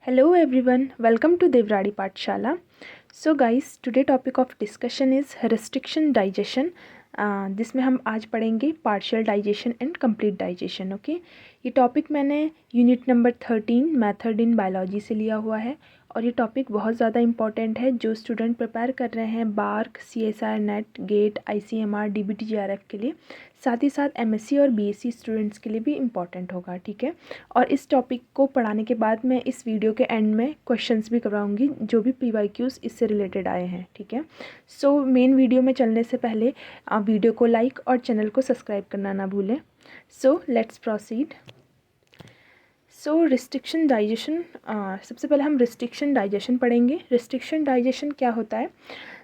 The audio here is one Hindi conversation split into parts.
Hello everyone, welcome to Devradi Pathshala. So guys, today topic of discussion is restriction digestion. जिसमें हम आज पढ़ेंगे partial digestion and complete digestion. Okay, ये टॉपिक मैंने unit number 13 method in biology से लिया हुआ है और ये टॉपिक बहुत ज़्यादा इंपॉर्टेंट है जो स्टूडेंट प्रिपेयर कर रहे हैं BARC, CSIR NET, GATE, ICMR, DBT-GRF के लिए. साथ ही साथ MSc और BSc स्टूडेंट्स के लिए भी इम्पॉर्टेंट होगा. ठीक है, और इस टॉपिक को पढ़ाने के बाद मैं इस वीडियो के एंड में क्वेश्चंस भी करवाऊंगी जो भी PYQs इससे रिलेटेड आए हैं. ठीक है, सो मेन वीडियो में चलने से पहले आप वीडियो को लाइक और चैनल को सब्सक्राइब करना ना भूलें. So let's proceed. So restriction digestion, सबसे पहले हम रिस्ट्रिक्शन डाइजेशन पढ़ेंगे. रिस्ट्रिक्शन डाइजेशन क्या होता है?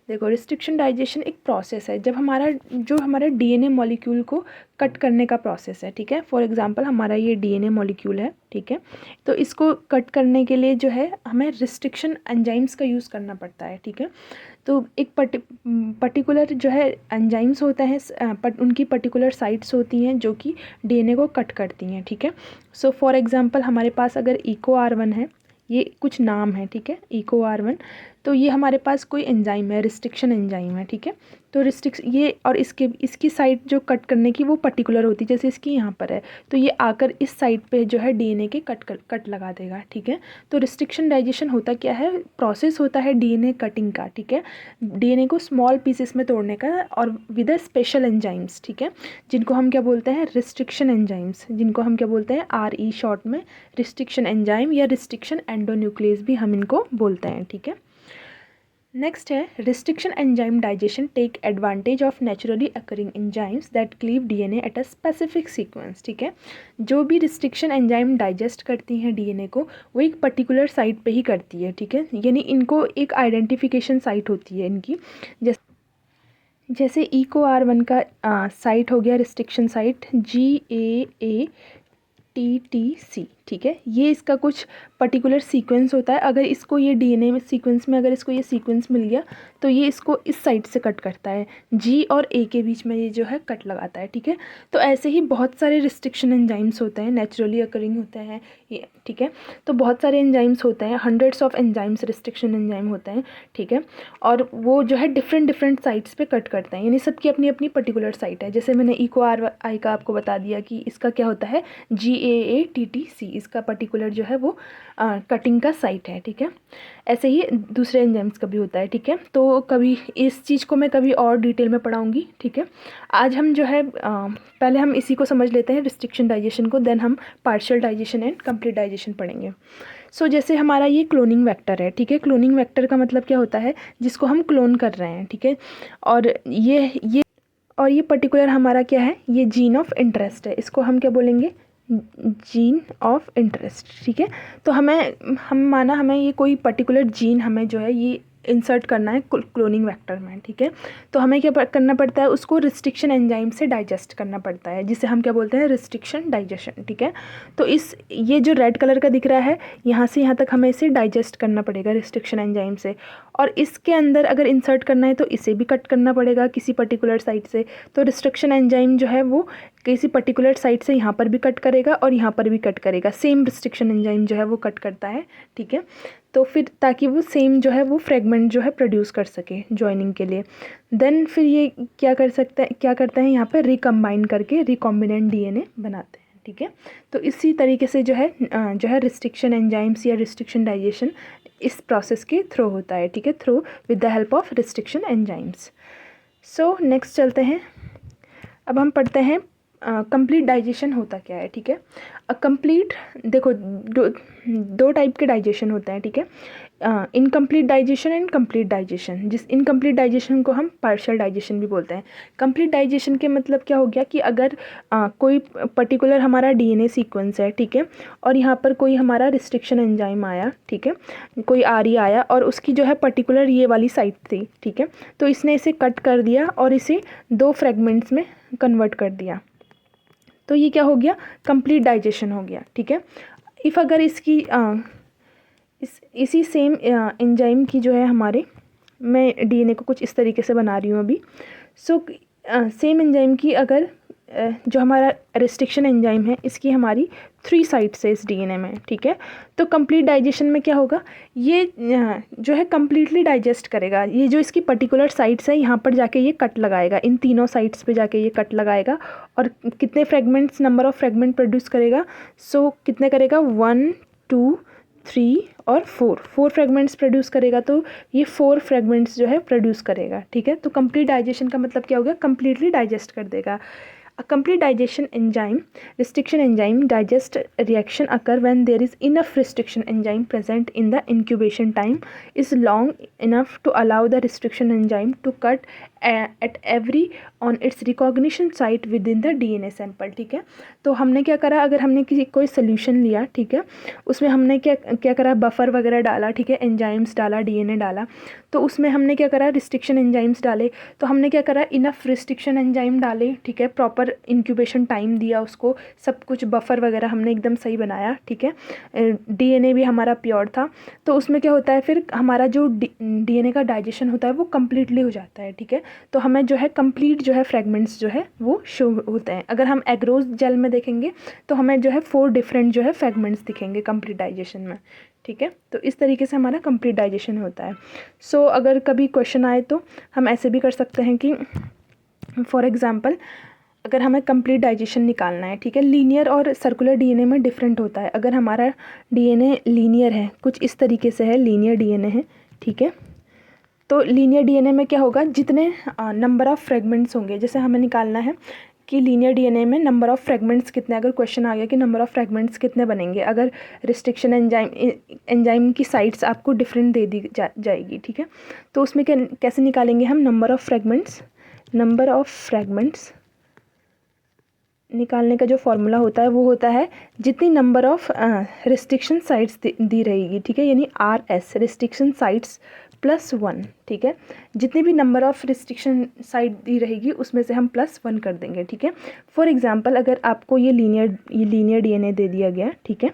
देखो, रिस्ट्रिक्शन डाइजेशन एक प्रोसेस है जब हमारा DNA मॉलिक्यूल को कट करने का प्रोसेस है. ठीक है, फॉर एग्जांपल हमारा ये DNA मॉलिक्यूल है. ठीक है, तो इसको कट करने के लिए जो है हमें रिस्ट्रिक्शन एंजाइम्स का यूज़ करना पड़ता है. ठीक है, तो एक पर्टिकुलर जो है एंजाइम्स होते हैं, उनकी पर्टिकुलर साइट्स होती हैं जो कि DNA को कट करती हैं. ठीक है, सो फॉर एग्जांपल हमारे पास अगर EcoR1 है, ये कुछ नाम है. ठीक है, EcoR1, तो ये हमारे पास कोई एंजाइम है, रिस्ट्रिक्शन एंजाइम है. ठीक है, तो ये और इसकी साइट जो कट करने की वो पर्टिकुलर होती है. जैसे इसकी यहाँ पर है तो ये आकर इस साइट पे जो है DNA के कट लगा देगा. ठीक है, तो रिस्ट्रिक्शन डाइजेशन होता क्या है? प्रोसेस होता है DNA कटिंग का. ठीक है, DNA को स्मॉल पीसेस में तोड़ने का और विद अ स्पेशल एंजाइम्स. ठीक है, जिनको हम क्या बोलते हैं? रिस्ट्रिक्शन एंजाइम्स, जिनको हम क्या बोलते हैं? RE शॉर्ट में रिस्ट्रिक्शन एंजाइम या रिस्ट्रिक्शन एंडोन्यूक्लियस भी हम इनको बोलते हैं. ठीक है, नेक्स्ट है restriction enzyme digestion take advantage of naturally occurring enzymes that cleave DNA at a specific sequence. ठीक है, जो भी रिस्ट्रिक्शन एंजाइम डाइजेस्ट करती हैं DNA को वो एक पर्टिकुलर साइट पे ही करती है. ठीक है, यानी इनको एक आइडेंटिफिकेशन साइट होती है इनकी. जैसे EcoR1 का साइट हो गया रिस्ट्रिक्शन साइट GAATTC. ठीक है, ये इसका कुछ पर्टिकुलर सीक्वेंस होता है. अगर इसको ये DNA में सीक्वेंस में अगर इसको ये सीक्वेंस मिल गया तो ये इसको इस साइड से कट करता है. G और A के बीच में ये जो है कट लगाता है. ठीक है, तो ऐसे ही बहुत सारे रिस्ट्रिक्शन एंजाइम्स होते हैं, नेचुरली अकरिंग होते हैं ये. ठीक है, तो बहुत सारे एंजाइम्स होते हैं, hundreds of enzymes restriction enzyme होते हैं. ठीक है, और वो जो है डिफरेंट साइट्स पे कट करते हैं, यानी सबकी अपनी अपनी पर्टिकुलर साइट है. जैसे मैंने EcoRI का आपको बता दिया कि इसका क्या होता है, GAATTC, इसका पर्टिकुलर जो है वो कटिंग का साइट है. ठीक है, ऐसे ही दूसरे एंजाइम्स का भी होता है. ठीक है, तो कभी इस चीज़ को मैं कभी और डिटेल में पढ़ाऊँगी. ठीक है, आज हम जो है पहले हम इसी को समझ लेते हैं रिस्ट्रिक्शन डाइजेशन को, देन हम partial digestion and complete digestion पढ़ेंगे. सो जैसे हमारा ये क्लोनिंग वेक्टर है. ठीक है, क्लोनिंग वेक्टर का मतलब क्या होता है? जिसको हम क्लोन कर रहे हैं. ठीक है, और ये पर्टिकुलर हमारा क्या है? ये जीन ऑफ इंटरेस्ट है. इसको हम क्या बोलेंगे? Gene of interest. ठीक है, तो हमें ये कोई पर्टिकुलर जीन हमें जो है ये इंसर्ट करना है क्लोनिंग वेक्टर में. ठीक है, तो हमें क्या करना पड़ता है? उसको रिस्ट्रिक्शन एंजाइम से डाइजेस्ट करना पड़ता है, जिसे हम क्या बोलते हैं? Restriction digestion. ठीक है, तो ये जो रेड कलर का दिख रहा है यहाँ से यहाँ तक हमें इसे डाइजेस्ट करना पड़ेगा रिस्ट्रिक्शन एंजाइम से, और इसके अंदर अगर इंसर्ट करना है तो इसे भी कट करना पड़ेगा किसी पर्टिकुलर साइट से. तो रिस्ट्रिक्शन एंजाइम जो है वो किसी पर्टिकुलर साइट से यहाँ पर भी कट करेगा और यहाँ पर भी कट करेगा. सेम रिस्ट्रिक्शन एंजाइम जो है वो कट करता है. ठीक है, तो फिर ताकि वो सेम जो है वो फ्रेगमेंट जो है प्रोड्यूस कर सके जॉइनिंग के लिए. देन फिर ये क्या करते हैं यहाँ पर? रिकम्बाइन करके रिकॉम्बिनेंट DNA बनाते हैं. ठीक है, तो इसी तरीके से जो है रिस्ट्रिक्शन एंजाइम्स या रिस्ट्रिक्शन डाइजेशन इस प्रोसेस के थ्रू होता है. ठीक है, through with the help of restriction enzymes. So next चलते हैं. अब हम पढ़ते हैं कंप्लीट डाइजेशन होता क्या है. ठीक है, कंप्लीट, देखो दो टाइप के डाइजेशन होते हैं. ठीक है, incomplete digestion and complete digestion. Incomplete digestion को हम पार्शियल डाइजेशन भी बोलते हैं. कंप्लीट डाइजेशन के मतलब क्या हो गया कि अगर कोई पर्टिकुलर हमारा DNA सीक्वेंस है. ठीक है, और यहाँ पर कोई हमारा रिस्ट्रिक्शन एंजाइम आया. ठीक है, कोई RE आया और उसकी जो है पर्टिकुलर ये वाली साइट थी. ठीक है, तो इसने इसे कट कर दिया और इसे 2 फ्रेगमेंट्स में कन्वर्ट कर दिया. तो ये क्या हो गया? कंप्लीट डाइजेशन हो गया. ठीक है, इफ़ अगर इसकी इसी सेम एंजाइम की जो है हमारे, मैं DNA को कुछ इस तरीके से बना रही हूँ अभी. सो सेम एंजाइम की अगर जो हमारा रिस्ट्रिक्शन एंजाइम है इसकी हमारी 3 साइट्स है इस डीएनए में, ठीक है। तो कंप्लीट डाइजेशन में क्या होगा, ये जो है कम्प्लीटली डाइजेस्ट करेगा। ये जो इसकी पर्टिकुलर साइट्स है यहाँ पर जाके ये कट लगाएगा, इन तीनों साइट्स पे जाके ये कट लगाएगा और कितने fragments, number of fragment produce करेगा। सो कितने करेगा, 1 2 3 और 4 फ्रेगमेंट्स प्रोड्यूस करेगा। तो ये 4 फ्रेगमेंट्स जो है प्रोड्यूस करेगा, ठीक है। तो कंप्लीट डाइजेशन का मतलब क्या होगा, कंप्लीटली डाइजेस्ट कर देगा। A complete digestion enzyme, restriction enzyme digest reaction occur when there is enough restriction enzyme present in the incubation time is long enough to allow the restriction enzyme to cut at every on its recognition site within the DNA sample, ठीक है। तो हमने क्या करा, अगर हमने कोई सोल्यूशन लिया, ठीक है, उसमें हमने क्या करा, बफर वगैरह डाला, ठीक है, एंजाइम्स डाला, डीएनए डाला, तो उसमें हमने क्या करा, रिस्ट्रिक्शन एंजाइम्स डाले। तो हमने क्या करा, इनफ रिस्ट्रिक्शन एंजाइम डाले, ठीक है, प्रॉपर इंक्यूबेशन टाइम दिया उसको, सब कुछ बफर वगैरह हमने एकदम सही बनाया, ठीक है। डीएनए भी हमारा प्योर था। तो उसमें क्या होता है, फिर हमारा जो डीएनए का डाइजेशन होता है वो कम्प्लीटली हो जाता है, ठीक है। तो हमें जो है कंप्लीट जो है फ्रेगमेंट्स जो है वो शो होते हैं। अगर हम एग्रोज जेल में देखेंगे तो हमें जो है 4 डिफरेंट जो है फ्रेगमेंट्स दिखेंगे कंप्लीट डाइजेशन में, ठीक है। तो इस तरीके से हमारा कंप्लीट डाइजेशन होता है। सो अगर कभी क्वेश्चन आए तो हम ऐसे भी कर सकते हैं कि फॉर एग्ज़ाम्पल अगर हमें कंप्लीट डाइजेशन निकालना है, ठीक है, लीनियर और सर्कुलर डीएनए में डिफरेंट होता है। अगर हमारा डीएनए लीनियर है, कुछ इस तरीके से है, लीनियर डीएनए है, ठीक है, तो लीनियर डीएनए में क्या होगा, जितने नंबर ऑफ़ फ्रेगमेंट्स होंगे, जैसे हमें निकालना है कि लीनियर डीएनए में नंबर ऑफ़ फ्रेगमेंट्स कितने, अगर क्वेश्चन आ गया कि नंबर ऑफ़ फ्रेगमेंट्स कितने बनेंगे, अगर रिस्ट्रिक्शन एंजाइम की साइट्स आपको डिफरेंट दे दी जाएगी, ठीक है, तो उसमें कैसे निकालेंगे हम नंबर ऑफ़ फ्रेगमेंट्स निकालने का जो फॉर्मूला होता है वो होता है जितनी नंबर ऑफ़ रिस्ट्रिक्शन साइट्स दी रहेगी, ठीक है, यानी RS रिस्ट्रिक्शन साइट्स +1, ठीक है। जितनी भी नंबर ऑफ़ रिस्ट्रिक्शन साइट दी रहेगी उसमें से हम +1 कर देंगे, ठीक है। फॉर एग्जांपल अगर आपको ये लीनियर डीएनए दे दिया गया, ठीक है,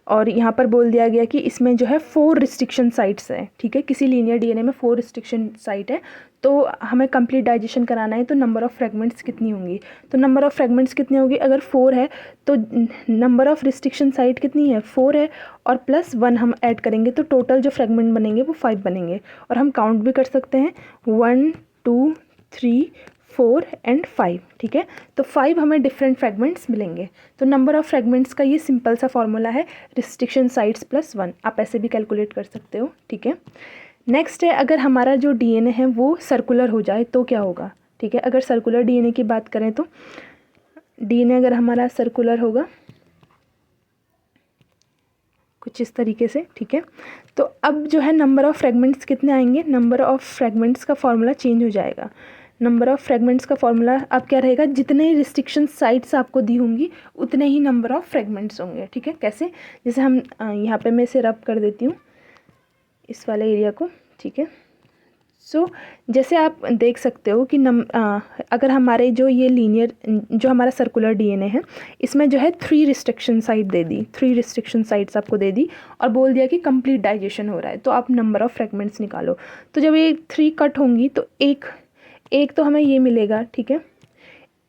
और यहाँ पर बोल दिया गया कि इसमें जो है 4 रिस्ट्रिक्शन साइट्स हैं, ठीक है, किसी लीनियर डीएनए में 4 रिस्ट्रिक्शन साइट है, तो हमें कंप्लीट डाइजेशन कराना है, तो नंबर ऑफ़ फ्रेगमेंट्स कितनी होंगी, तो नंबर ऑफ़ फ्रेगमेंट्स कितनी होगी, अगर 4 है तो नंबर ऑफ़ रिस्ट्रिक्शन साइट कितनी है, 4 है, और +1 हम ऐड करेंगे तो टोटल जो फ्रेगमेंट बनेंगे वो 5 बनेंगे। और हम काउंट भी कर सकते हैं 1 2 3 4 एंड 5, ठीक है। तो 5 हमें डिफरेंट फ्रेगमेंट्स मिलेंगे। तो नंबर ऑफ़ फ्रेगमेंट्स का ये सिंपल सा फॉर्मूला है, रिस्ट्रिक्शन साइट्स +1, आप ऐसे भी कैलकुलेट कर सकते हो, ठीक है। नेक्स्ट है, अगर हमारा जो डीएनए है वो सर्कुलर हो जाए तो क्या होगा, ठीक है। अगर सर्कुलर डीएनए की बात करें तो डीएनए अगर हमारा सर्कुलर होगा कुछ इस तरीके से, ठीक है, तो अब जो है नंबर ऑफ़ फ्रेगमेंट्स कितने आएंगे, नंबर ऑफ़ फ्रेगमेंट्स का फॉर्मूला चेंज हो जाएगा। नंबर ऑफ़ फ्रेगमेंट्स का फॉर्मूला अब क्या रहेगा, जितने रिस्ट्रिक्शन साइट्स आपको दी होंगी उतने ही नंबर ऑफ़ फ्रेगमेंट्स होंगे, ठीक है। कैसे, जैसे हम यहाँ पे मैं इसे रब कर देती हूँ इस वाले एरिया को, ठीक है। सो जैसे आप देख सकते हो कि अगर हमारे जो ये लीनियर जो हमारा सर्कुलर डीएनए है इसमें जो है 3 रिस्ट्रिक्शन साइट दे दी, 3 रिस्ट्रिक्शन साइट्स आपको दे दी और बोल दिया कि कंप्लीट डाइजेशन हो रहा है, तो आप नंबर ऑफ़ फ्रेगमेंट्स निकालो। तो जब ये 3 कट होंगी तो एक तो हमें ये मिलेगा, ठीक है,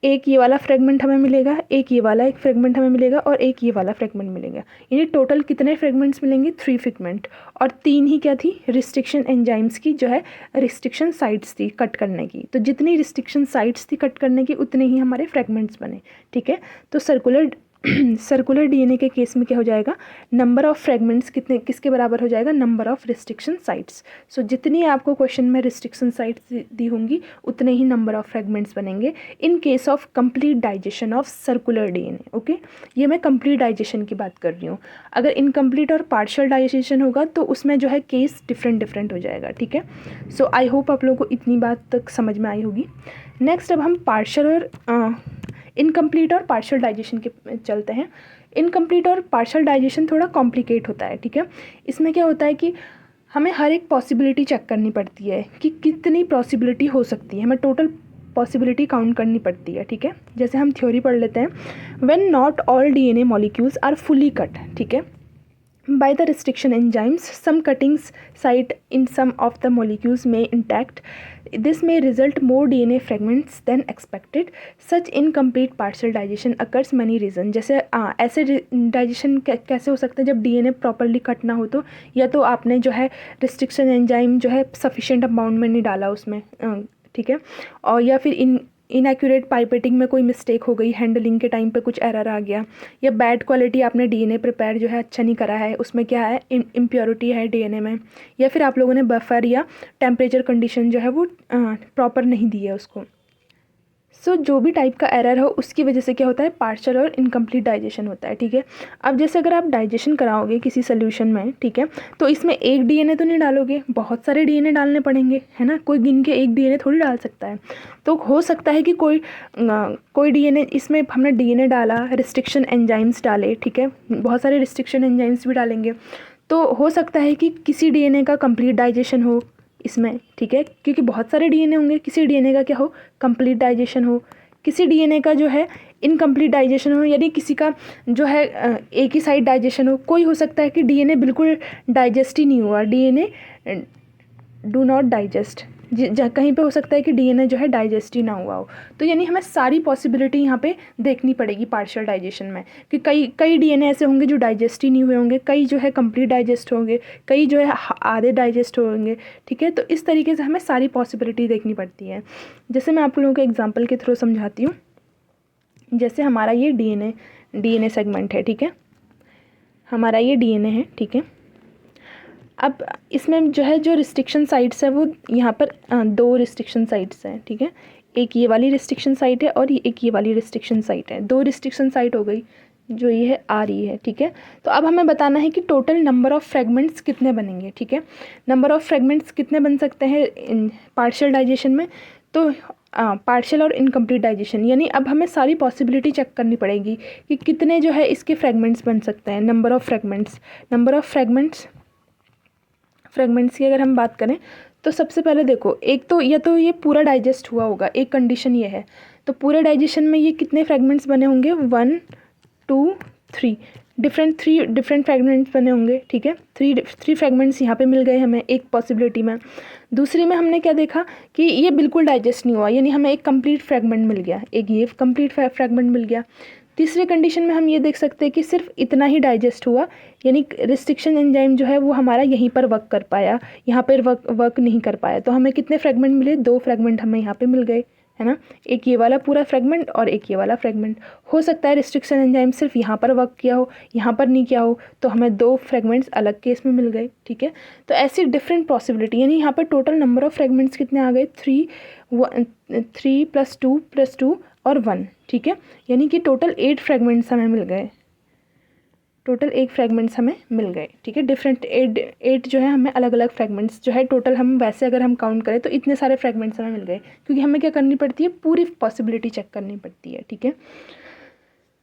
एक ये वाला फ्रेगमेंट हमें मिलेगा, एक ये वाला एक फ्रेगमेंट हमें मिलेगा और एक ये वाला फ्रेगमेंट मिलेगा। यानी टोटल कितने फ्रेगमेंट्स मिलेंगे, 3 फ्रेगमेंट, और 3 ही क्या थी, रिस्ट्रिक्शन एंजाइम्स की जो है रिस्ट्रिक्शन साइट्स थी कट करने की। तो जितनी रिस्ट्रिक्शन साइट्स थी कट करने की उतने ही हमारे फ्रेगमेंट्स बने, ठीक है। तो सर्कुलर डीएनए के केस में क्या हो जाएगा, नंबर ऑफ़ फ्रेगमेंट्स किसके बराबर हो जाएगा, नंबर ऑफ़ रिस्ट्रिक्शन साइट्स। सो जितनी आपको क्वेश्चन में रिस्ट्रिक्शन साइट्स दी होंगी उतने ही नंबर ऑफ़ फ्रेगमेंट्स बनेंगे in case of complete digestion of circular DNA, okay. ये मैं कंप्लीट डाइजेशन की बात कर रही हूँ। अगर इनकम्प्लीट और पार्शियल डाइजेशन होगा तो उसमें जो है केस डिफरेंट हो जाएगा, ठीक है। सो आई होप आप लोगों को इतनी बात तक समझ में आई होगी। नेक्स्ट अब हम पार्शियल और इनकम्प्लीट और पार्शियल डाइजेशन के चलते हैं। इनकम्प्लीट और पार्शियल डाइजेशन थोड़ा कॉम्प्लिकेट होता है, ठीक है। इसमें क्या होता है कि हमें हर एक पॉसिबिलिटी चेक करनी पड़ती है कि कितनी पॉसिबिलिटी हो सकती है, हमें टोटल पॉसिबिलिटी काउंट करनी पड़ती है, ठीक है। जैसे हम थ्योरी पढ़ लेते हैं, when not all DNA molecules are fully cut, ठीक है। by the restriction enzymes. Some cutting site in some of the molecules may intact. This may result more DNA fragments than expected. Such incomplete partial digestion occurs many reasons. जैसे ऐसे डाइजेशन कैसे हो सकता है जब DNA प्रॉपरली कट ना हो तो, या तो आपने जो है रिस्ट्रिक्शन एंजाइम जो है सफिशिएंट अमाउंट में नहीं डाला उसमें, ठीक है, और या फिर इनएक्यूरेट पाइपेटिंग में कोई मिस्टेक हो गई, हैंडलिंग के टाइम पे कुछ एरर आ गया, या बैड क्वालिटी आपने डीएनए प्रिपेयर जो है अच्छा नहीं करा है, उसमें क्या है इम्प्योरिटी है डीएनए में, या फिर आप लोगों ने बफर या टेम्परेचर कंडीशन जो है वो प्रॉपर नहीं दी है उसको। सो जो भी टाइप का एरर हो उसकी वजह से क्या होता है, पार्शियल और इनकम्प्लीट डाइजेशन होता है, ठीक है। अब जैसे अगर आप डाइजेशन कराओगे किसी सोल्यूशन में, ठीक है, तो इसमें एक डीएनए तो नहीं डालोगे, बहुत सारे डीएनए डालने पड़ेंगे, है ना, कोई गिन के एक डीएनए थोड़ी डाल सकता है। तो हो सकता है कि कोई डीएनए, इसमें हमने डीएनए डाला, रिस्ट्रिक्शन एंजाइम्स डाले, ठीक है, बहुत सारे रिस्ट्रिक्शन एंजाइम्स भी डालेंगे, तो हो सकता है कि किसी डीएनए का कंप्लीट डाइजेशन हो इसमें, ठीक है, क्योंकि बहुत सारे डीएनए होंगे, किसी डीएनए का क्या हो, कंप्लीट डाइजेशन हो, किसी डीएनए का जो है इनकम्प्लीट डाइजेशन हो, यानी किसी का जो है एक ही साइड डाइजेशन हो। कोई हो सकता है कि डीएनए बिल्कुल डाइजेस्ट ही नहीं हुआ, डीएनए डू नॉट डाइजेस्ट, कहीं पे हो सकता है कि डीएनए जो है डाइजेस्ट ही ना हुआ हो। तो यानी हमें सारी पॉसिबिलिटी यहाँ पे देखनी पड़ेगी पार्शियल डाइजेशन में, कि कई डीएनए ऐसे होंगे जो डाइजेस्ट ही नहीं हुए होंगे, कई जो है कंप्लीट डाइजेस्ट होंगे, कई जो है आधे डाइजेस्ट होंगे, ठीक है। तो इस तरीके से हमें सारी पॉसिबिलिटी देखनी पड़ती है। जैसे मैं आप लोगों को एग्जाम्पल के थ्रू समझाती हूँ। जैसे हमारा ये डीएनए सेगमेंट है, ठीक है, हमारा ये डीएनए है, ठीक है। अब इसमें जो है जो रिस्ट्रिक्शन साइट्स है वो यहाँ पर 2 रिस्ट्रिक्शन साइट्स हैं, ठीक है, एक ये वाली रिस्ट्रिक्शन साइट है और एक ये वाली रिस्ट्रिक्शन साइट है। 2 रिस्ट्रिक्शन साइट हो गई जो ये है आ रही है, ठीक है। तो अब हमें बताना है कि टोटल नंबर ऑफ़ फ्रेगमेंट्स कितने बनेंगे, ठीक है, नंबर ऑफ़ फ्रेगमेंट्स कितने बन सकते हैं पार्शियल डाइजेशन में। तो पार्शियल और इनकम्प्लीट डाइजेशन, यानी अब हमें सारी पॉसिबिलिटी चेक करनी पड़ेगी कि कितने जो है इसके फ्रेगमेंट्स बन सकते हैं, नंबर ऑफ़ फ्रेगमेंट्स की अगर हम बात करें तो सबसे पहले देखो, एक तो या तो ये पूरा डाइजेस्ट हुआ होगा, एक कंडीशन ये है, तो पूरे डाइजेशन में ये कितने फ्रेगमेंट्स बने होंगे, 1 2 3 डिफरेंट फ्रेगमेंट्स बने होंगे, ठीक है। थ्री फ्रेगमेंट्स यहाँ पे मिल गए हमें एक पॉसिबिलिटी में। दूसरी में हमने क्या देखा कि ये बिल्कुल डाइजेस्ट नहीं हुआ, यानी हमें एक कंप्लीट फ्रेगमेंट मिल गया, एक ये कंप्लीट फ्रेगमेंट मिल गया। तीसरे कंडीशन में हम ये देख सकते हैं कि सिर्फ इतना ही डाइजेस्ट हुआ, यानी रिस्ट्रिक्शन एंजाइम जो है वो हमारा यहीं पर वर्क कर पाया, यहाँ पर वर्क नहीं कर पाया। तो हमें कितने फ्रेगमेंट मिले, 2 फ्रेगमेंट हमें यहाँ पे मिल गए, है ना, एक ये वाला पूरा फ्रेगमेंट और एक ये वाला फ्रेगमेंट। हो सकता है रिस्ट्रिक्शन एंजाइम सिर्फ यहाँ पर वर्क किया हो, यहाँ पर नहीं किया हो, तो हमें 2 फ्रेगमेंट्स अलग केस में मिल गए, ठीक है। तो ऐसी डिफरेंट पॉसिबिलिटी, यानी यहाँ पर टोटल नंबर ऑफ़ फ्रेगमेंट्स कितने आ गए, 3 + 2 + 2 और 1, ठीक है, यानी कि टोटल 8 फ्रेगमेंट्स हमें मिल गए, टोटल 8 फ्रेगमेंट्स हमें मिल गए, ठीक है। डिफरेंट 8 जो है हमें अलग अलग फ्रेगमेंट्स जो है टोटल, हम वैसे अगर हम काउंट करें तो इतने सारे फ्रेगमेंट्स हमें मिल गए, क्योंकि हमें क्या करनी पड़ती है, पूरी पॉसिबिलिटी चेक करनी पड़ती है, ठीक है।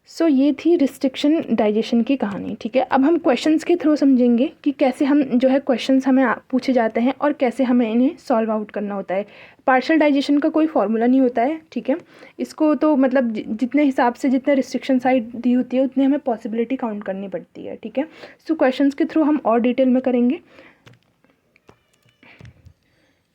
सो ये थी रिस्ट्रिक्शन डाइजेशन की कहानी, ठीक है। अब हम क्वेश्चंस के थ्रू समझेंगे कि कैसे हम जो है क्वेश्चंस हमें पूछे जाते हैं और कैसे हमें इन्हें सॉल्व आउट करना होता है। पार्शियल डाइजेशन का कोई फॉर्मूला नहीं होता है, ठीक है, इसको तो मतलब जितने हिसाब से जितने रिस्ट्रिक्शन साइड दी होती है उतनी हमें पॉसिबिलिटी काउंट करनी पड़ती है, ठीक है। सो क्वेश्चंस के थ्रू हम और डिटेल में करेंगे।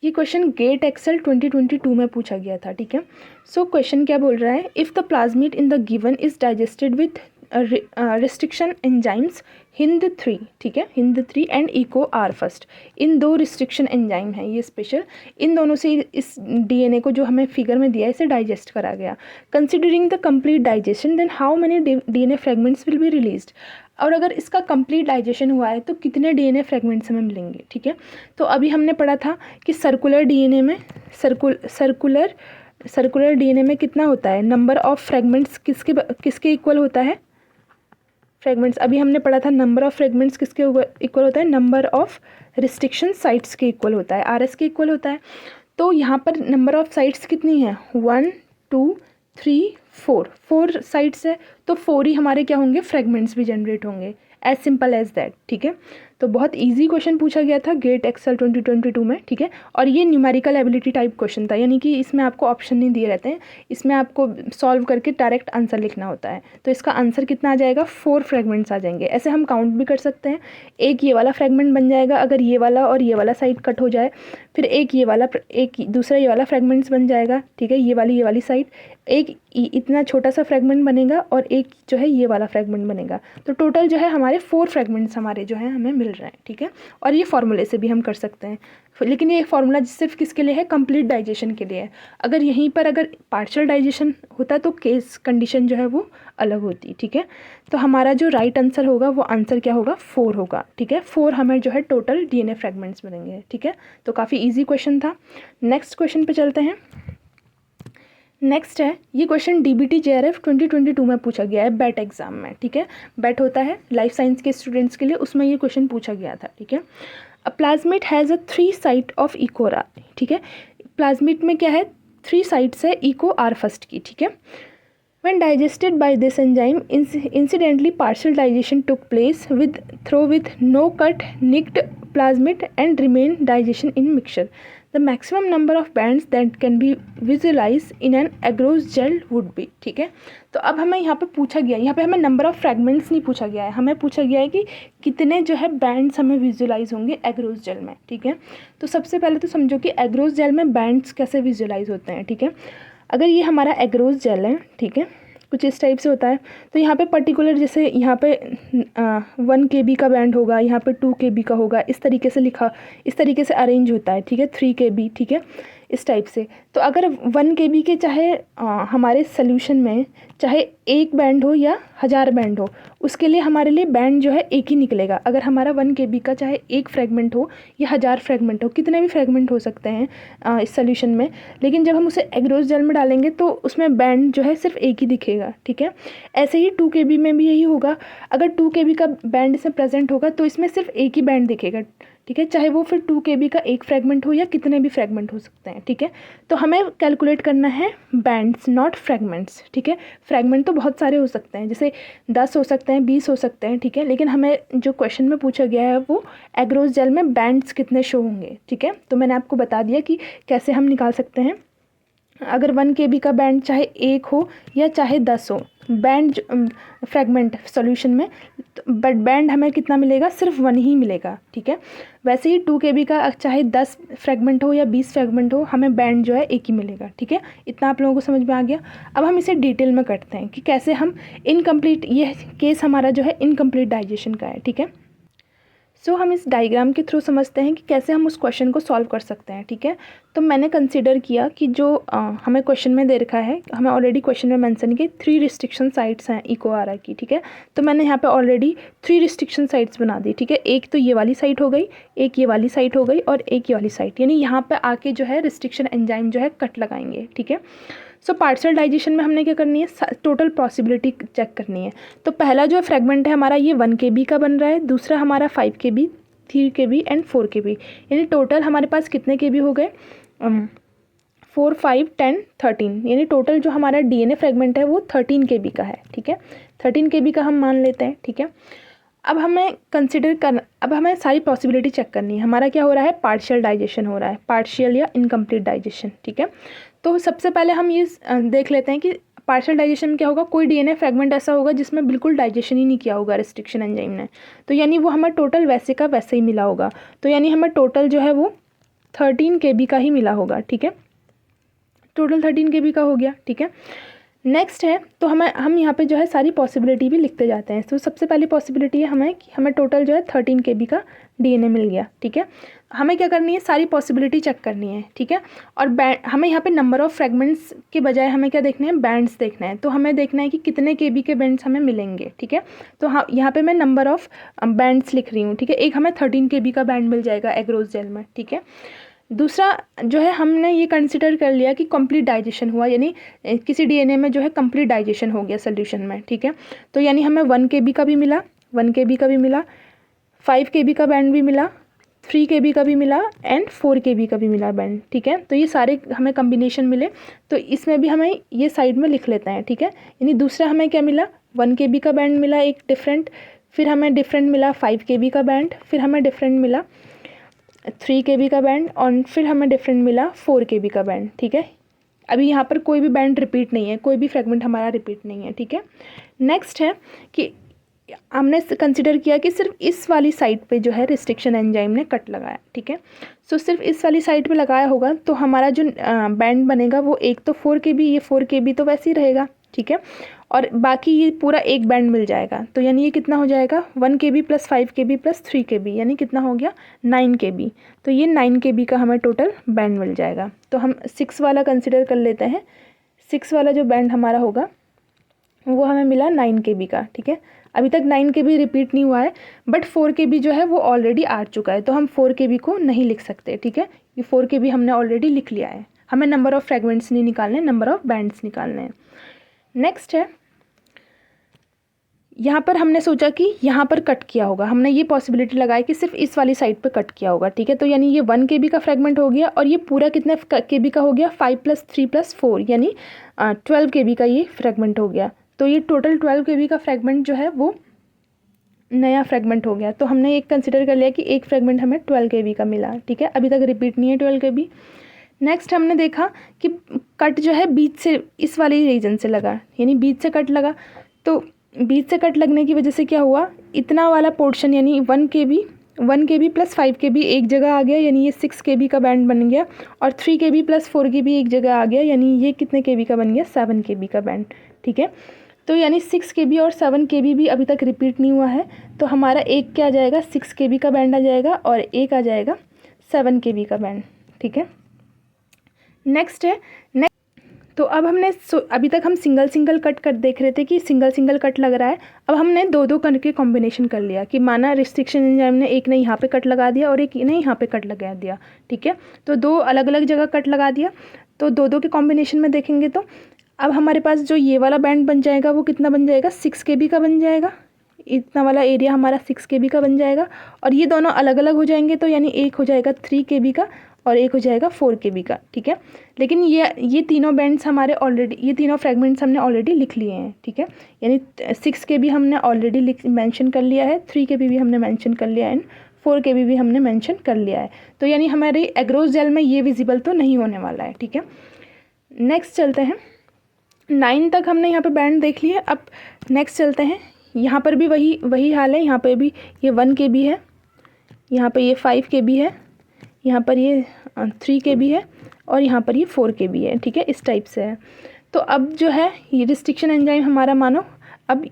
ये क्वेश्चन गेट एक्सेल 2022 में पूछा गया था, ठीक है। सो क्वेश्चन क्या बोल रहा है, if the plasmid in the given is digested with restriction enzymes HindIII, ठीक है, HindIII and EcoR first, in 2 restriction enzyme हैं ये स्पेशल, इन दोनों से इस डीएनए को जो हमें फिगर में दिया है इसे डाइजेस्ट करा गया। Considering the complete digestion then how many DNA fragments will be released, और अगर इसका कंप्लीट डाइजेशन हुआ है तो कितने डीएनए फ्रेगमेंट्स हमें मिलेंगे, ठीक है। तो अभी हमने पढ़ा था कि सर्कुलर डीएनए में सर्कुलर डीएनए में कितना होता है, नंबर ऑफ फ्रेगमेंट्स किसके इक्वल होता है, फ्रेगमेंट्स अभी हमने पढ़ा था, नंबर ऑफ फ्रेगमेंट्स किसके इक्वल होता है, नंबर ऑफ रिस्ट्रिक्शन साइट्स के इक्वल होता है, RS के इक्वल होता है। तो यहाँ पर नंबर ऑफ साइट्स कितनी है, 1 2 3 4 साइट्स है, तो 4 ही हमारे क्या होंगे, फ्रेगमेंट्स भी जनरेट होंगे, एज सिंपल एज दैट, ठीक है। तो बहुत इजी क्वेश्चन पूछा गया था गेट एक्सेल 2022 में, ठीक है। और ये न्यूमेरिकल एबिलिटी टाइप क्वेश्चन था, यानी कि इसमें आपको ऑप्शन नहीं दिए रहते हैं, इसमें आपको सॉल्व करके डायरेक्ट आंसर लिखना होता है। तो इसका आंसर कितना आ जाएगा, 4 फ्रेगमेंट्स आ जाएंगे। ऐसे हम काउंट भी कर सकते हैं, एक ये वाला फ्रेगमेंट बन जाएगा अगर ये वाला और ये वाला साइड कट हो जाए, फिर एक दूसरा ये वाला फ्रेगमेंट्स बन जाएगा, ठीक है, ये वाली साइड, एक इतना छोटा सा फ्रेगमेंट बनेगा और एक जो है ये वाला फ्रेगमेंट बनेगा। तो टोटल जो है हमारे 4 फ्रेगमेंट्स हमारे जो है हमें मिल रहे हैं, ठीक है। और ये फार्मूले से भी हम कर सकते हैं, लेकिन ये फार्मूला सिर्फ किसके लिए है, कंप्लीट डाइजेशन के लिए है। अगर यहीं पर अगर पार्शियल डाइजेशन होता तो केस कंडीशन जो है वो अलग होती, ठीक है। तो हमारा जो राइट आंसर होगा वो आंसर क्या होगा, 4 होगा, ठीक है। 4 हमें जो है टोटल DNA फ्रेगमेंट्स बनेंगे, ठीक है। तो काफ़ी ईजी क्वेश्चन था। नेक्स्ट क्वेश्चन पे चलते हैं। नेक्स्ट है ये क्वेश्चन DBT JRF 2022 में पूछा गया है बैट एग्जाम में, ठीक है। बैट होता है लाइफ साइंस के स्टूडेंट्स के लिए, उसमें ये क्वेश्चन पूछा गया था, ठीक है। A plasmid has a 3 site of Eco R, ठीक है। प्लाज्मिड में क्या है, 3 साइट्स है इको आर फर्स्ट की, ठीक है। When digested by this enzyme, incidentally partial digestion took place with no cut nicked plasmid and remain digestion in mixture. The maximum number of bands that can be visualized in an agarose gel would be, ठीक है। तो अब हमें यहाँ पे पूछा गया, यहाँ पे हमें नंबर ऑफ फ्रेगमेंट्स नहीं पूछा गया है, हमें पूछा गया है कि कितने जो है बैंड्स हमें विजुलाइज होंगे एग्रोस जेल में, ठीक है। तो सबसे पहले तो समझो कि एग्रोस जेल में बैंड्स कैसे विजुलाइज होते हैं, ठीक है। अगर ये हमारा एग्रोस जेल है, ठीक है, कुछ इस टाइप से होता है। तो यहाँ पे पर्टिकुलर जैसे यहाँ पे 1 KB का बैंड होगा, यहाँ पे 2 KB का होगा, इस तरीके से अरेंज होता है, ठीक है। 3 KB, ठीक है, इस टाइप से। तो अगर 1 KB के चाहे हमारे सोल्यूशन में चाहे एक बैंड हो या 1000 बैंड हो, उसके लिए हमारे लिए बैंड जो है एक ही निकलेगा। अगर हमारा 1 KB का चाहे एक फ्रेगमेंट हो या 1000 फ्रेगमेंट हो, कितने भी फ्रेगमेंट हो सकते हैं इस सोल्यूशन में, लेकिन जब हम उसे एग्रोस जेल में डालेंगे तो उसमें बैंड जो है सिर्फ एक ही दिखेगा, ठीक है। ऐसे ही 2 KB में भी यही होगा, अगर 2 KB का बैंड इसमें प्रेजेंट होगा तो इसमें सिर्फ एक ही बैंड दिखेगा, ठीक है, चाहे वो फिर 2 KB का एक फ्रेगमेंट हो या कितने भी फ्रेगमेंट हो सकते हैं, ठीक है। तो हमें कैलकुलेट करना है बैंड्स नॉट फ्रेगमेंट्स, ठीक है। फ्रेगमेंट तो बहुत सारे हो सकते हैं, जैसे 10 हो सकते हैं, 20 हो सकते हैं, ठीक है, लेकिन हमें जो क्वेश्चन में पूछा गया है वो एग्रोस जेल में बैंड्स कितने शो होंगे, ठीक है। तो मैंने आपको बता दिया कि कैसे हम निकाल सकते हैं। अगर 1 KB का बैंड चाहे 1 हो या चाहे 10 हो, बैंड फ्रेगमेंट सॉल्यूशन में, बट बैंड हमें कितना मिलेगा, सिर्फ 1 ही मिलेगा, ठीक है। वैसे ही 2 KB का चाहे 10 फ्रेगमेंट हो या 20 फ्रेगमेंट हो, हमें बैंड जो है एक ही मिलेगा, ठीक है। इतना आप लोगों को समझ में आ गया। अब हम इसे डिटेल में करते हैं कि कैसे हम इनकम्प्लीट, ये केस हमारा जो है इनकम्प्लीट डाइजेशन का है, ठीक है। सो हम इस डायग्राम के थ्रू समझते हैं कि कैसे हम उस क्वेश्चन को सॉल्व कर सकते हैं, ठीक है। तो मैंने कंसीडर किया कि जो हमें क्वेश्चन में दे रखा है, हमें ऑलरेडी क्वेश्चन में मेंशन किए 3 रिस्ट्रिक्शन साइट्स हैं इको आर की, ठीक है। तो मैंने यहाँ पे ऑलरेडी 3 रिस्ट्रिक्शन साइट्स बना दी, ठीक है। एक तो ये वाली साइट हो गई, एक ये वाली साइट हो गई और एक ये वाली साइट, यानी यहाँ पे आके जो है रिस्ट्रिक्शन एंजाइम जो है कट लगाएंगे, ठीक है। सो पार्शियल डाइजेशन में हमने क्या करनी है, टोटल पॉसिबिलिटी चेक करनी है। तो पहला जो फ्रेगमेंट है हमारा ये 1 KB का बन रहा है, दूसरा हमारा 5 KB, 3 KB एंड 4 KB, यानी टोटल हमारे पास कितने KB हो गए, 4, 5, 10, 13, यानी टोटल जो हमारा DNA फ्रेगमेंट है वो 13 KB का है, ठीक है। 13 KB का हम मान लेते हैं, ठीक है। अब हमें सारी पॉसिबिलिटी चेक करनी है। हमारा क्या हो रहा है, पार्शियल डाइजेशन हो रहा है, पार्शियल या इनकम्प्लीट डाइजेशन, ठीक है। तो सबसे पहले हम ये देख लेते हैं कि पार्शियल डाइजेशन में क्या होगा, कोई DNA फ्रेगमेंट ऐसा होगा जिसमें बिल्कुल डाइजेशन ही नहीं किया होगा रिस्ट्रिक्शन एंजाइम ने, तो यानी वो हमें टोटल वैसे का वैसे ही मिला होगा। तो यानी हमें टोटल जो है वो 13 KB का ही मिला होगा, ठीक है। टोटल 13 KB का हो गया, ठीक है। नेक्स्ट है, तो हम यहाँ पे जो है सारी पॉसिबिलिटी भी लिखते जाते हैं। तो सबसे पहली पॉसिबिलिटी है हमें टोटल जो है 13 KB का DNA मिल गया, ठीक है। हमें क्या करनी है, सारी पॉसिबिलिटी चेक करनी है, ठीक है। और हमें यहाँ पे नंबर ऑफ़ फ्रेगमेंट्स के बजाय हमें क्या देखना है, बैंड्स देखना है। तो हमें देखना है कि कितने KB के बैंड्स हमें मिलेंगे, ठीक है। तो हाँ, यहाँ पे मैं नंबर ऑफ़ बैंड्स लिख रही हूँ, ठीक है। एक हमें 13 KB का बैंड मिल जाएगा एग्रोस जेल में, ठीक है। दूसरा जो है, हमने ये कंसिडर कर लिया कि कंप्लीट डाइजेशन हुआ, यानी किसी DNA में जो है कंप्लीट डाइजेशन हो गया सोल्यूशन में, ठीक है। तो यानी हमें 1 KB का भी मिला, 1 KB का भी मिला, 5 KB का बैंड भी मिला, 3 KB का भी मिला एंड 4 KB का भी मिला बैंड, ठीक है। तो ये सारे हमें कम्बिनेशन मिले, तो इसमें भी हमें ये साइड में लिख लेते हैं, ठीक है। यानी दूसरा हमें क्या मिला, 1 KB का बैंड मिला एक डिफरेंट, फिर हमें डिफरेंट मिला 5 kb का बैंड, फिर हमें डिफरेंट मिला 3 kb का बैंड, और फिर हमें डिफरेंट मिला 4 kb का बैंड। ठीक है, अभी यहाँ पर कोई भी बैंड रिपीट नहीं है, कोई भी फ्रेगमेंट हमारा रिपीट नहीं है। ठीक है, नेक्स्ट है कि हमने कंसिडर किया कि सिर्फ इस वाली साइड पे जो है रिस्ट्रिक्शन एंजाइम ने कट लगाया। ठीक है, सो सिर्फ इस वाली साइड पे लगाया होगा तो हमारा जो बैंड बनेगा वो एक तो 4 kb, ये 4 kb तो वैसे ही रहेगा। ठीक है, और बाकी ये पूरा एक बैंड मिल जाएगा, तो यानी ये कितना हो जाएगा 1 kb plus 5 kb plus 3 kb, यानी कितना हो गया 9 kb। तो ये 9 kb का हमें टोटल बैंड मिल जाएगा। तो हम 6 वाला कंसिडर कर लेते हैं। 6 वाला जो बैंड हमारा होगा वो हमें मिला 9 kb का। ठीक है, अभी तक 9 kb रिपीट नहीं हुआ है, बट 4 kb जो है वो ऑलरेडी आ चुका है, तो हम 4 kb को नहीं लिख सकते। ठीक है, ये 4 kb हमने ऑलरेडी लिख लिया है, हमें नंबर ऑफ़ फ्रेगमेंट्स नहीं निकालने, नंबर ऑफ़ बैंड्स निकालने हैं। नेक्स्ट है, यहाँ पर हमने सोचा कि यहाँ पर कट किया होगा, हमने ये पॉसिबिलिटी लगाई कि सिर्फ इस वाली साइड पे कट किया होगा। ठीक है, तो यानी ये 1 kb का फ्रेगमेंट हो गया, और ये पूरा कितने kb का हो गया 5 + 3 + 4, यानी 12 kb का ये फ्रेगमेंट हो गया। तो ये टोटल 12 kb का फ्रेगमेंट जो है वो नया फ्रेगमेंट हो गया। तो हमने एक कंसिडर कर लिया कि एक फ्रेगमेंट हमें 12 kb का मिला। ठीक है, अभी तक रिपीट नहीं है 12 kb। नेक्स्ट हमने देखा कि कट जो है बीच से, इस वाले रीजन से लगा, यानी बीच से कट लगा। तो बीच से कट लगने की वजह से क्या हुआ, इतना वाला पोर्शन यानी 1 kb प्लस 5 kb एक जगह आ गया, यानी ये 6 kb का बैंड बन गया, और 3 kb प्लस 4 kb एक जगह आ गया, यानी ये कितने kb का बन गया 7 kb का बैंड। ठीक है, तो यानी 6 kb और 7 kb भी अभी तक रिपीट नहीं हुआ है, तो हमारा एक क्या आ जाएगा 6 kb का बैंड आ जाएगा, और एक आ जाएगा 7 kb का बैंड। ठीक है, नेक्स्ट है, तो अब हमने अभी तक हम सिंगल सिंगल कट देख रहे थे कि सिंगल सिंगल कट लग रहा है। अब हमने दो दो करके कॉम्बिनेशन कर लिया कि माना रिस्ट्रिक्शन एंजाइम ने एक ने यहाँ पे कट लगा दिया और एक ने यहाँ पे कट लगा दिया। ठीक है, तो दो अलग अलग जगह कट लगा दिया, तो दो दो के कॉम्बिनेशन में देखेंगे तो अब हमारे पास जो ये वाला बैंड बन जाएगा वो कितना बन जाएगा 6 kb का बन जाएगा, इतना वाला एरिया हमारा 6 kb का बन जाएगा, और ये दोनों अलग अलग हो जाएंगे, तो यानी एक हो जाएगा 3 kb का और एक हो जाएगा 4 kb का। ठीक है, लेकिन ये तीनों बैंड्स हमारे ऑलरेडी, ये तीनों फ्रेगमेंट्स हमने ऑलरेडी लिख लिए हैं। ठीक है, यानी 6 kb हमने ऑलरेडी मेंशन कर लिया है, 3 kb भी हमने मेंशन कर लिया है, एंड 4 kb भी हमने मेंशन कर लिया है, तो यानी हमारे एग्रोस जेल में ये विजिबल तो नहीं होने वाला है। ठीक है, नेक्स्ट चलते हैं, 9 तक हमने यहाँ पे बैंड देख लिए। अब नेक्स्ट चलते हैं, यहाँ पर भी वही हाल है, यहाँ पे भी ये 1 kb है, यहाँ पे ये 5 kb है, यहाँ पर ये 3 kb है, और यहाँ पर ये 4 kb है। ठीक है, इस टाइप से है। तो अब जो है ये रिस्ट्रिक्शन एंजाइम हमारा मानो अब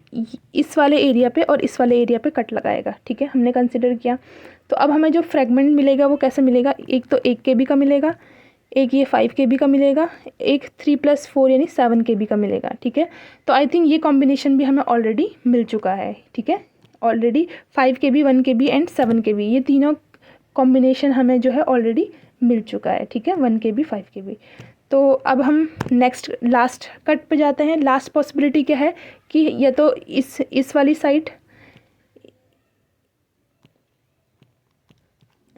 इस वाले एरिया पे और इस वाले एरिया पे कट लगाएगा। ठीक है, हमने कंसिडर किया, तो अब हमें जो फ्रेगमेंट मिलेगा वो कैसे मिलेगा, एक तो 1 kb का मिलेगा, एक ये 5 kb का मिलेगा, एक 3 + 4 यानी 7 kb का मिलेगा। ठीक है, तो आई थिंक ये कॉम्बिनेशन भी हमें ऑलरेडी मिल चुका है। ठीक है, already 5 kb 1 kb and 7 kb ये तीनों कॉम्बिनेशन हमें जो है ऑलरेडी मिल चुका है। ठीक है, 1 kb 5 kb। तो अब हम नेक्स्ट लास्ट कट पे जाते हैं। लास्ट पॉसिबिलिटी क्या है कि या तो इस वाली साइड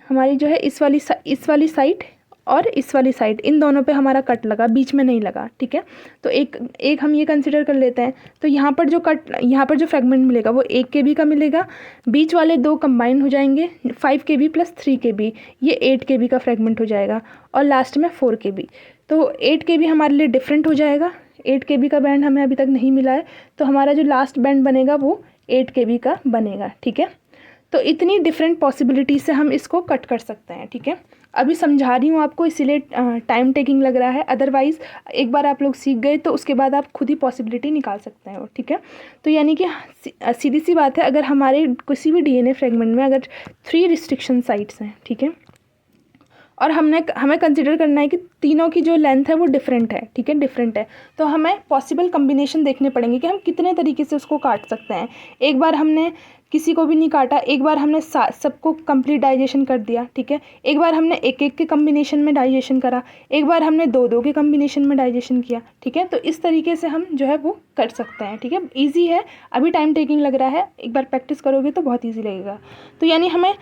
हमारी जो है इस वाली साइड और इस वाली साइड, इन दोनों पे हमारा कट लगा, बीच में नहीं लगा। ठीक है, तो एक हम ये कंसिडर कर लेते हैं, तो यहाँ पर जो फ्रेगमेंट मिलेगा वो 1 kb का मिलेगा, बीच वाले दो कंबाइन हो जाएंगे 5 kb + 3 kb, ये 8 kb का फ्रेगमेंट हो जाएगा, और लास्ट में 4 kb। तो 8 kb हमारे लिए डिफरेंट हो जाएगा, 8 kb का बैंड हमें अभी तक नहीं मिला है, तो हमारा जो लास्ट बैंड बनेगा वो 8 kb का बनेगा। ठीक है, तो इतनी डिफरेंट पॉसिबिलिटी से हम इसको कट कर सकते हैं। ठीक है, अभी समझा रही हूँ आपको, इसीलिए टाइम टेकिंग लग रहा है, अदरवाइज़ एक बार आप लोग सीख गए तो उसके बाद आप खुद ही पॉसिबिलिटी निकाल सकते हैं। ठीक है, तो यानी कि सीधी सी बात है, अगर हमारे किसी भी DNA फ्रेगमेंट में अगर 3 रिस्ट्रिक्शन साइट्स हैं, ठीक है, और हमें कंसिडर करना है कि तीनों की जो लेंथ है वो डिफरेंट है। ठीक है, डिफरेंट है, तो हमें पॉसिबल कम्बिनेशन देखने पड़ेंगे कि हम कितने तरीके से उसको काट सकते हैं। एक बार हमने किसी को भी नहीं काटा, एक बार हमने सबको कंप्लीट डाइजेशन कर दिया। ठीक है, एक बार हमने एक एक के कम्बिनेशन में डाइजेशन करा, एक बार हमने दो दो के कम्बिनेशन में डाइजेशन किया। ठीक है, तो इस तरीके से हम जो है वो कर सकते हैं। ठीक है, ईजी है, अभी टाइम टेकिंग लग रहा है, एक बार प्रैक्टिस करोगे तो बहुत ईजी लगेगा। तो यानी हमें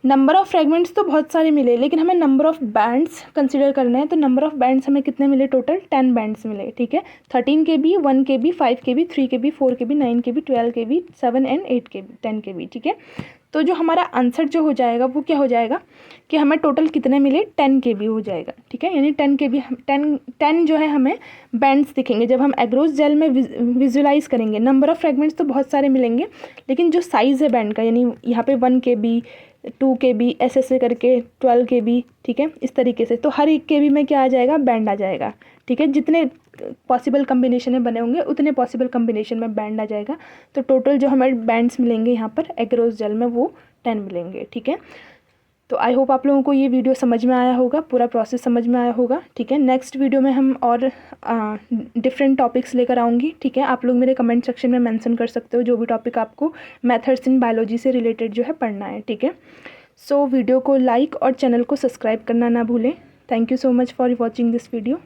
नंबर ऑफ़ फ्रेगमेंट्स तो बहुत सारे मिले, लेकिन हमें नंबर ऑफ़ बैंड्स कंसिडर करना है। तो नंबर ऑफ़ बैंड्स हमें कितने मिले? टोटल 10 बैंड्स मिले, ठीक है। 13 KB, 1 KB, 5 KB, 3 KB, 4 KB, 9 KB, 12 KB, 7 and 8 KB, 10 KB, ठीक है। तो जो हमारा आंसर जो हो जाएगा वो क्या हो जाएगा कि हमें टोटल कितने मिले? 10 KB हो जाएगा, ठीक है। यानी 10 KB 10 जो है हमें बैंड्स दिखेंगे जब हम एग्रोस जेल में विजुलाइज करेंगे। नंबर ऑफ़ फ्रेगमेंट्स तो बहुत सारे मिलेंगे, लेकिन जो साइज़ है बैंड का, यानी यहाँ पे 1 KB, 2 KB, ऐसे करके 12 KB, ठीक है, इस तरीके से। तो हर एक KB में क्या आ जाएगा? बैंड आ जाएगा, ठीक है। जितने पॉसिबल कम्बिनेशन में बने होंगे उतने पॉसिबल कम्बिनेशन में बैंड आ जाएगा। तो टोटल जो हमें बैंड्स मिलेंगे यहाँ पर एग्रोस जेल में वो 10 मिलेंगे, ठीक है। तो आई होप आप लोगों को ये वीडियो समझ में आया होगा, पूरा प्रोसेस समझ में आया होगा, ठीक है। नेक्स्ट वीडियो में हम और डिफरेंट टॉपिक्स लेकर आऊँगी, ठीक है। आप लोग मेरे कमेंट सेक्शन में मेंशन कर सकते हो जो भी टॉपिक आपको मेथड्स इन बायोलॉजी से रिलेटेड जो है पढ़ना है, ठीक है। सो वीडियो को लाइक और चैनल को सब्सक्राइब करना ना भूलें। Thank you so much for watching this video.